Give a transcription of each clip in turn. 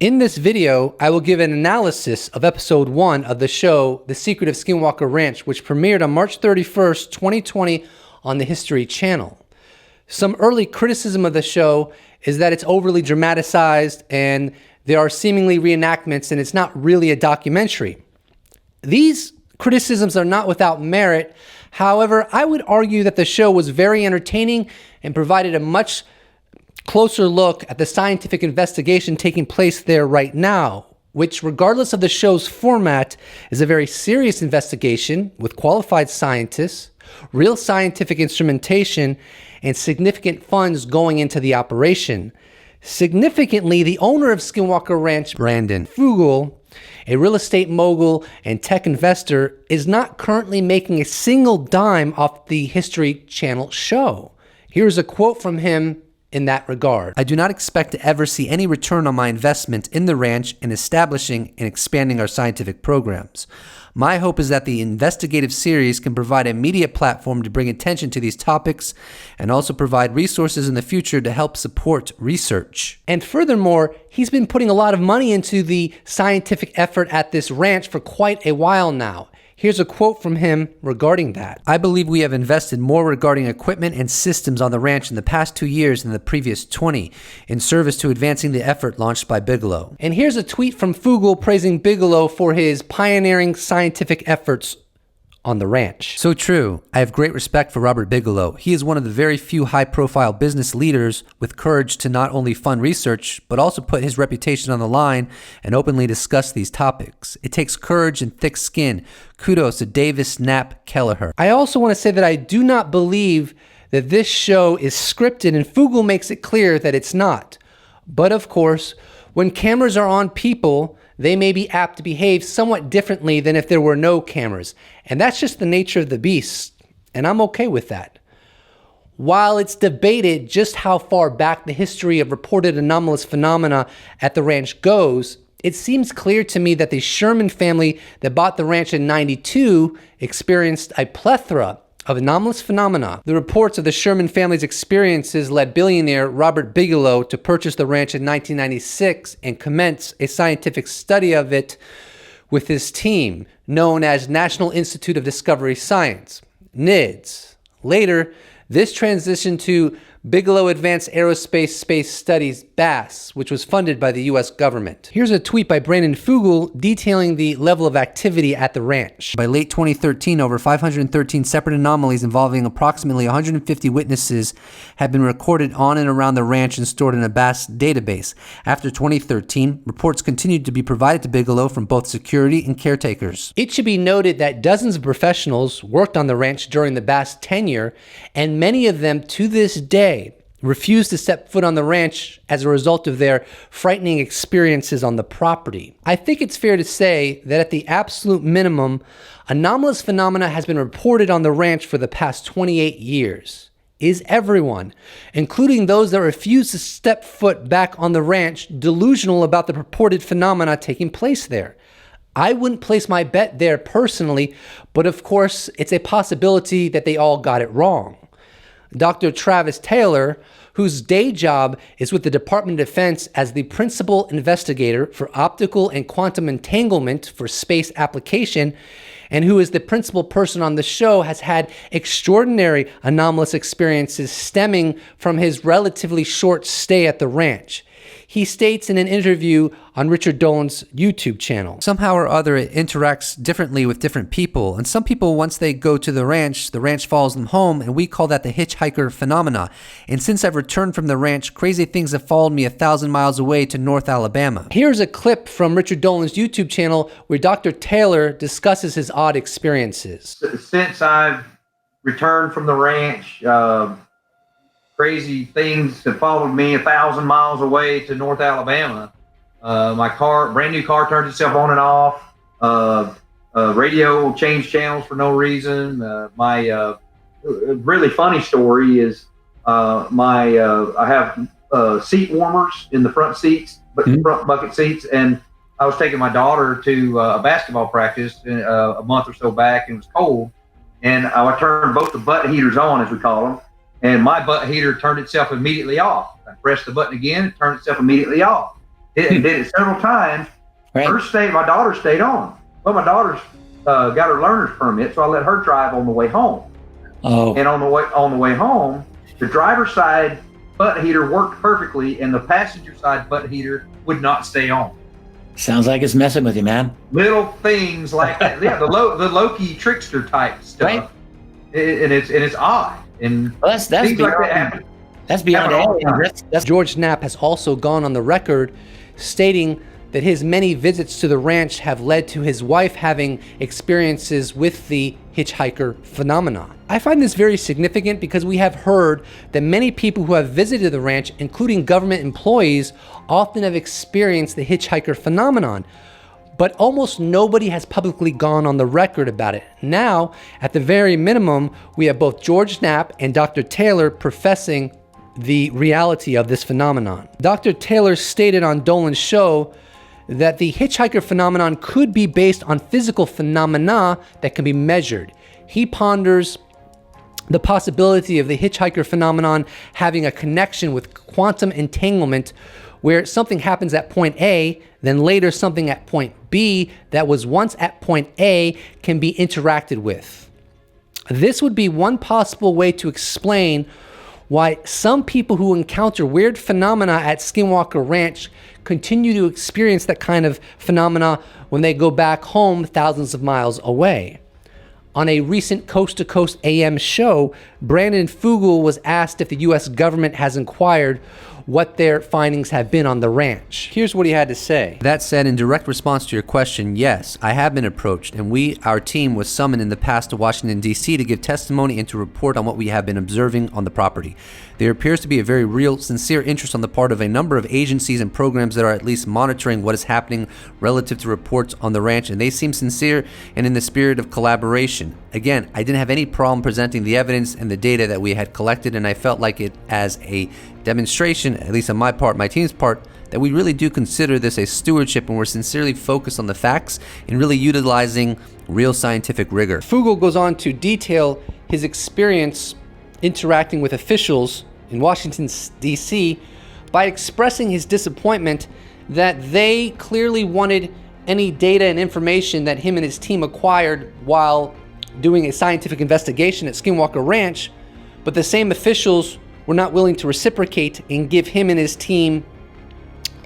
In this video, I will give an analysis of episode 1 of the show, The Secret of Skinwalker Ranch, which premiered on March 31st, 2020 on the History Channel. Some early criticism of the show is that it's overly dramatized and there are seemingly reenactments and it's not really a documentary. These criticisms are not without merit. However, I would argue that the show was very entertaining and provided a much closer look at the scientific investigation taking place there right now, which, regardless of the show's format, is a very serious investigation with qualified scientists, real scientific instrumentation, and significant funds going into the operation. Significantly, the owner of Skinwalker Ranch, Brandon Fugal, a real estate mogul and tech investor, is not currently making a single dime off the History Channel show. Here's a quote from him in that regard. I do not expect to ever see any return on my investment in the ranch in establishing and expanding our scientific programs. My hope is that the investigative series can provide a media platform to bring attention to these topics and also provide resources in the future to help support research. And furthermore, he's been putting a lot of money into the scientific effort at this ranch for quite a while now. Here's a quote from him regarding that. I believe we have invested more regarding equipment and systems on the ranch in the past 2 years than the previous 20 in service to advancing the effort launched by Bigelow. And here's a tweet from Fugal praising Bigelow for his pioneering scientific efforts on the ranch. So true. I have great respect for Robert Bigelow. He is one of the very few high-profile business leaders with courage to not only fund research, but also put his reputation on the line and openly discuss these topics. It takes courage and thick skin. Kudos to Davis Knapp Kelleher. I also want to say that I do not believe that this show is scripted, and Fugal makes it clear that it's not. But of course, when cameras are on people, they may be apt to behave somewhat differently than if there were no cameras. And that's just the nature of the beast, and I'm okay with that. While it's debated just how far back the history of reported anomalous phenomena at the ranch goes, it seems clear to me that the Sherman family that bought the ranch in '92 experienced a plethora of anomalous phenomena. The reports of the Sherman family's experiences led billionaire Robert Bigelow to purchase the ranch in 1996 and commence a scientific study of it with his team, known as National Institute of Discovery Science, NIDS. Later, this transitioned to Bigelow Advanced Aerospace Space Studies, BASS, which was funded by the U.S. government. Here's a tweet by Brandon Fugal detailing the level of activity at the ranch. By late 2013, over 513 separate anomalies involving approximately 150 witnesses had been recorded on and around the ranch and stored in a BASS database. After 2013, reports continued to be provided to Bigelow from both security and caretakers. It should be noted that dozens of professionals worked on the ranch during the BASS tenure, and many of them to this day refused to step foot on the ranch as a result of their frightening experiences on the property. I think it's fair to say that at the absolute minimum, anomalous phenomena has been reported on the ranch for the past 28 years. Is everyone, including those that refuse to step foot back on the ranch, delusional about the purported phenomena taking place there? I wouldn't place my bet there personally, but of course, it's a possibility that they all got it wrong. Dr. Travis Taylor, whose day job is with the Department of Defense as the principal investigator for optical and quantum entanglement for space application, and who is the principal person on the show, has had extraordinary anomalous experiences stemming from his relatively short stay at the ranch. He states in an interview on Richard Dolan's YouTube channel. Somehow or other, it interacts differently with different people. And some people, once they go to the ranch follows them home, and we call that the hitchhiker phenomena. And since I've returned from the ranch, crazy things have followed me 1,000 miles away to North Alabama. Here's a clip from Richard Dolan's YouTube channel where Dr. Taylor discusses his odd experiences. Since I've returned from the ranch, crazy things have followed me 1,000 miles away to North Alabama. My brand new car turned itself on and off. Radio changed channels for no reason. My really funny story is I have seat warmers in the front seats, front bucket seats, and I was taking my daughter to a basketball practice a month or so back, and it was cold, and I turned both the butt heaters on, as we call them. And my butt heater turned itself immediately off. I pressed the button again, it turned itself immediately off. Did it several times. Right. My daughter stayed on. Well, my daughter's got her learner's permit, so I let her drive on the way home. Oh. And on the way home, the driver's side butt heater worked perfectly, and the passenger side butt heater would not stay on. Sounds like it's messing with you, man. Little things like that. Yeah, the Loki trickster type stuff. Right. And it's odd. And Well, that's things beyond, like that happen. that's beyond happen all the aliens. time. That's George Knapp has also gone on the record stating that his many visits to the ranch have led to his wife having experiences with the hitchhiker phenomenon. I find this very significant because we have heard that many people who have visited the ranch, including government employees, often have experienced the hitchhiker phenomenon. But almost nobody has publicly gone on the record about it. Now, at the very minimum, we have both George Knapp and Dr. Taylor professing the reality of this phenomenon. Dr. Taylor stated on Dolan's show that the hitchhiker phenomenon could be based on physical phenomena that can be measured. He ponders the possibility of the hitchhiker phenomenon having a connection with quantum entanglement, where something happens at point A, then later something at point B that was once at point A can be interacted with. This would be one possible way to explain why some people who encounter weird phenomena at Skinwalker Ranch continue to experience that kind of phenomena when they go back home thousands of miles away. On a recent Coast to Coast AM show, Brandon Fugal was asked if the U.S. government has inquired what their findings have been on the ranch. Here's what he had to say. That said, in direct response to your question, yes, I have been approached, and our team was summoned in the past to Washington, D.C. to give testimony and to report on what we have been observing on the property. There appears to be a very real, sincere interest on the part of a number of agencies and programs that are at least monitoring what is happening relative to reports on the ranch, and they seem sincere and in the spirit of collaboration. Again, I didn't have any problem presenting the evidence and the data that we had collected, and I felt like it as a demonstration, at least on my part, my team's part, that we really do consider this a stewardship and we're sincerely focused on the facts and really utilizing real scientific rigor. Fugal goes on to detail his experience interacting with officials in Washington, D.C. by expressing his disappointment that they clearly wanted any data and information that him and his team acquired while doing a scientific investigation at Skinwalker Ranch, but the same officials were not willing to reciprocate and give him and his team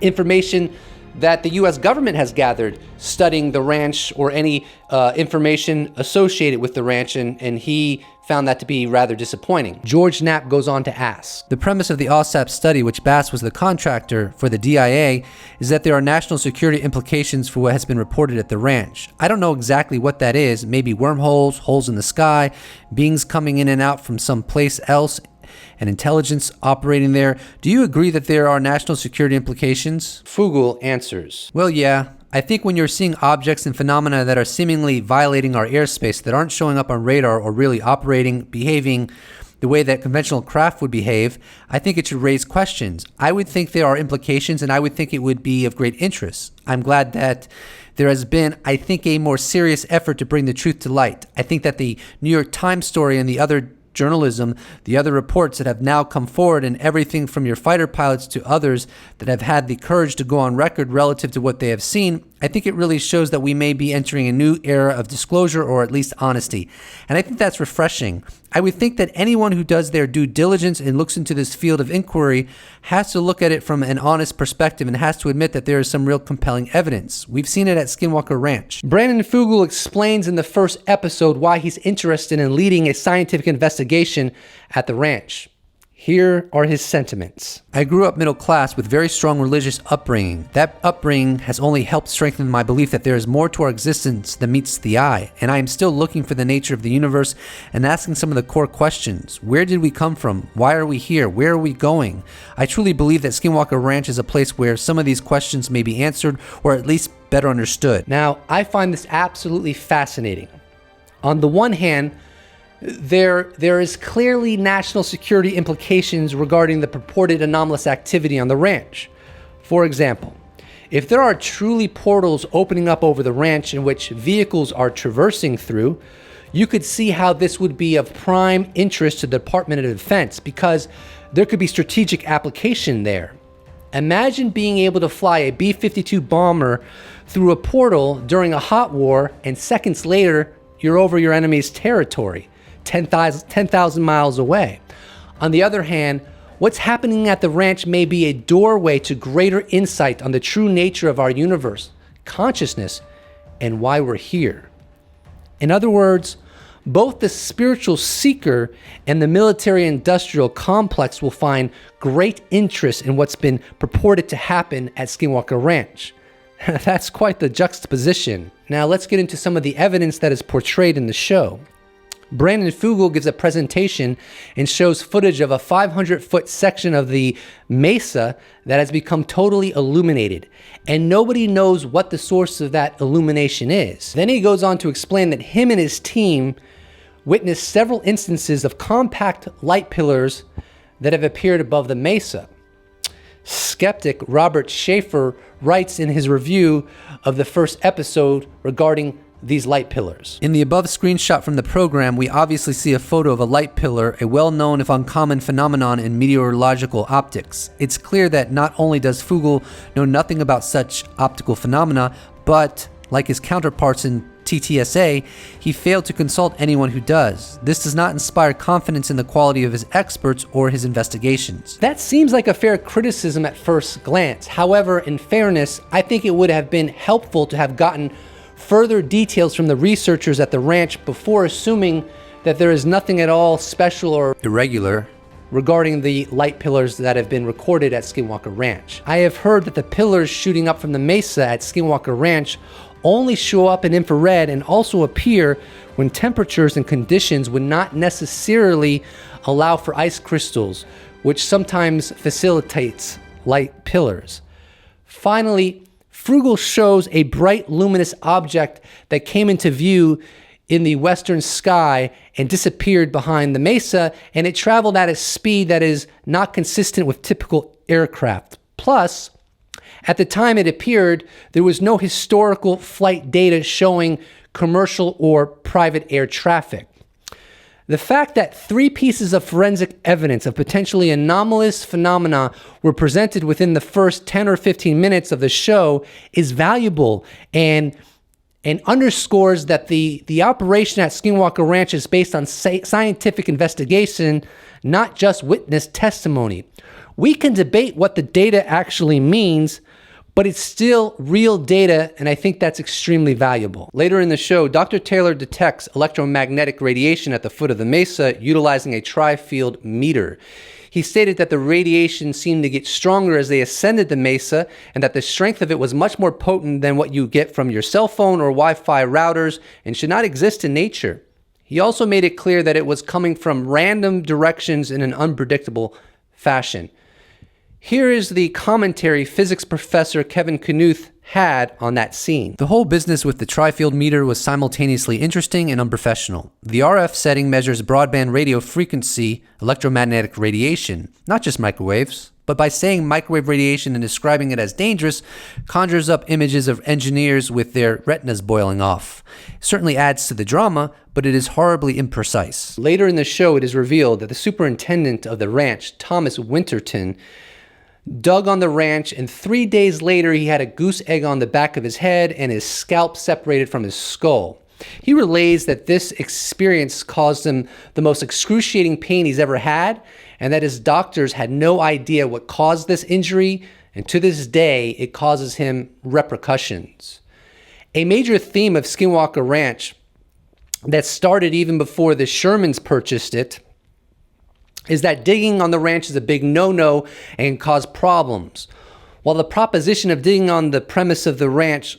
information that the U.S. government has gathered studying the ranch or any information associated with the ranch, and he found that to be rather disappointing. George Knapp goes on to ask. The premise of the OSAP study, which Bass was the contractor for the DIA, is that there are national security implications for what has been reported at the ranch. I don't know exactly what that is, maybe wormholes, holes in the sky, beings coming in and out from someplace else, and intelligence operating there. Do you agree that there are national security implications? Fugal answers. Well, yeah. I think when you're seeing objects and phenomena that are seemingly violating our airspace, that aren't showing up on radar or really operating, behaving the way that conventional craft would behave, I think it should raise questions. I would think there are implications, and I would think it would be of great interest. I'm glad that there has been, I think, a more serious effort to bring the truth to light. I think that the New York Times story and the other journalism, the other reports that have now come forward, and everything from your fighter pilots to others that have had the courage to go on record relative to what they have seen, I think it really shows that we may be entering a new era of disclosure or at least honesty. And I think that's refreshing. I would think that anyone who does their due diligence and looks into this field of inquiry has to look at it from an honest perspective and has to admit that there is some real compelling evidence. We've seen it at Skinwalker Ranch. Brandon Fugal explains in the first episode why he's interested in leading a scientific investigation at the ranch. Here are his sentiments. I grew up middle class with very strong religious upbringing. That upbringing has only helped strengthen my belief that there is more to our existence than meets the eye, and I am still looking for the nature of the universe and asking some of the core questions. Where did we come from? Why are we here? Where are we going? I truly believe that Skinwalker Ranch is a place where some of these questions may be answered or at least better understood. Now, I find this absolutely fascinating. On the one hand, there is clearly national security implications regarding the purported anomalous activity on the ranch. For example, if there are truly portals opening up over the ranch in which vehicles are traversing through, you could see how this would be of prime interest to the Department of Defense because there could be strategic application there. Imagine being able to fly a B-52 bomber through a portal during a hot war, and seconds later, you're over your enemy's territory, 10,000 miles away. On the other hand, what's happening at the ranch may be a doorway to greater insight on the true nature of our universe, consciousness, and why we're here. In other words, both the spiritual seeker and the military-industrial complex will find great interest in what's been purported to happen at Skinwalker Ranch. That's quite the juxtaposition. Now let's get into some of the evidence that is portrayed in the show. Brandon Fugal gives a presentation and shows footage of a 500-foot section of the mesa that has become totally illuminated, and nobody knows what the source of that illumination is. Then he goes on to explain that him and his team witnessed several instances of compact light pillars that have appeared above the mesa. Skeptic Robert Schaefer writes in his review of the first episode regarding these light pillars. In the above screenshot from the program, we obviously see a photo of a light pillar, a well-known if uncommon phenomenon in meteorological optics. It's clear that not only does Fugal know nothing about such optical phenomena, but, like his counterparts in TTSA, he failed to consult anyone who does. This does not inspire confidence in the quality of his experts or his investigations. That seems like a fair criticism at first glance. However, in fairness, I think it would have been helpful to have gotten further details from the researchers at the ranch before assuming that there is nothing at all special or Irregular regarding the light pillars that have been recorded at Skinwalker Ranch. I have heard that the pillars shooting up from the mesa at Skinwalker Ranch only show up in infrared and also appear when temperatures and conditions would not necessarily allow for ice crystals, which sometimes facilitates light pillars. Finally, Fugal shows a bright luminous object that came into view in the western sky and disappeared behind the mesa, and it traveled at a speed that is not consistent with typical aircraft. Plus, at the time it appeared, there was no historical flight data showing commercial or private air traffic. The fact that 3 pieces of forensic evidence of potentially anomalous phenomena were presented within the first 10 or 15 minutes of the show is valuable and underscores that the operation at Skinwalker Ranch is based on scientific investigation, not just witness testimony. We can debate what the data actually means, but it's still real data, and I think that's extremely valuable. Later in the show, Dr. Taylor detects electromagnetic radiation at the foot of the mesa utilizing a tri-field meter. He stated that the radiation seemed to get stronger as they ascended the mesa, and that the strength of it was much more potent than what you get from your cell phone or Wi-Fi routers and should not exist in nature. He also made it clear that it was coming from random directions in an unpredictable fashion. Here is the commentary physics professor Kevin Knuth had on that scene. The whole business with the tri-field meter was simultaneously interesting and unprofessional. The RF setting measures broadband radio frequency, electromagnetic radiation, not just microwaves. But by saying microwave radiation and describing it as dangerous, conjures up images of engineers with their retinas boiling off. It certainly adds to the drama, but it is horribly imprecise. Later in the show, it is revealed that the superintendent of the ranch, Thomas Winterton, dug on the ranch, and 3 days later he had a goose egg on the back of his head and his scalp separated from his skull. He relays that this experience caused him the most excruciating pain he's ever had, and that his doctors had no idea what caused this injury, and to this day it causes him repercussions. A major theme of Skinwalker Ranch that started even before the Shermans purchased it is that digging on the ranch is a big no-no and can cause problems. While the proposition of digging on the premise of the ranch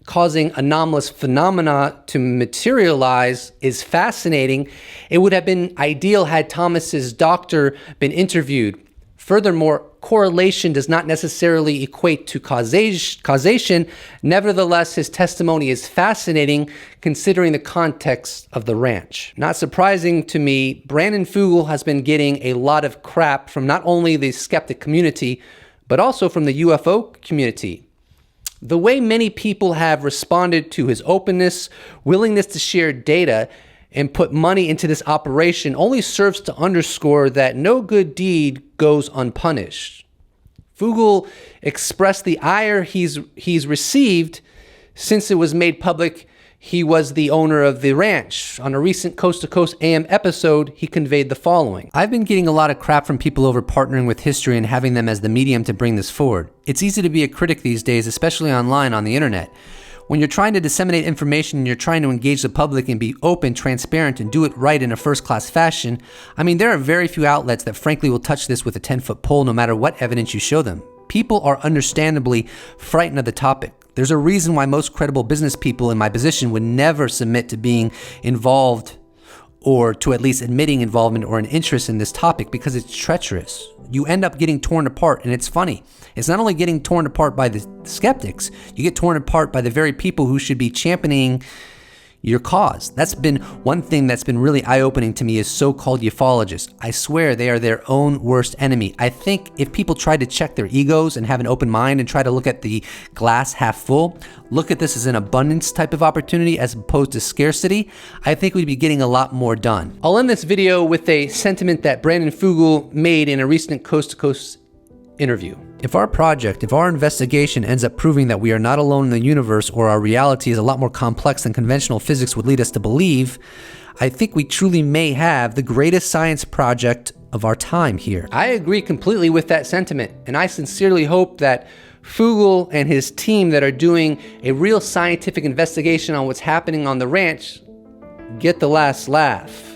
causing anomalous phenomena to materialize is fascinating, it would have been ideal had Thomas's doctor been interviewed. Furthermore, correlation does not necessarily equate to causation. Nevertheless, his testimony is fascinating considering the context of the ranch. Not surprising to me, Brandon Fugal has been getting a lot of crap from not only the skeptic community, but also from the UFO community. The way many people have responded to his openness, willingness to share data, and put money into this operation only serves to underscore that no good deed goes unpunished. Fugal expressed the ire he's received since it was made public he was the owner of the ranch. On a recent Coast to Coast AM episode, he conveyed the following. I've been getting a lot of crap from people over partnering with history and having them as the medium to bring this forward. It's easy to be a critic these days, especially online on the internet. When you're trying to disseminate information and you're trying to engage the public and be open, transparent, and do it right in a first-class fashion, I mean, there are very few outlets that frankly will touch this with a 10-foot pole no matter what evidence you show them. People are understandably frightened of the topic. There's a reason why most credible business people in my position would never submit to being involved or to at least admitting involvement or an interest in this topic because it's treacherous. You end up getting torn apart, and it's funny. It's not only getting torn apart by the skeptics, you get torn apart by the very people who should be championing your cause. That's been one thing that's been really eye-opening to me is so-called ufologists. I swear they are their own worst enemy. I think if people tried to check their egos and have an open mind and try to look at the glass half full, look at this as an abundance type of opportunity as opposed to scarcity, I think we'd be getting a lot more done. I'll end this video with a sentiment that Brandon Fugal made in a recent Coast to Coast interview. If our investigation ends up proving that we are not alone in the universe or our reality is a lot more complex than conventional physics would lead us to believe, I think we truly may have the greatest science project of our time here. I agree completely with that sentiment, and I sincerely hope that Fugal and his team that are doing a real scientific investigation on what's happening on the ranch get the last laugh.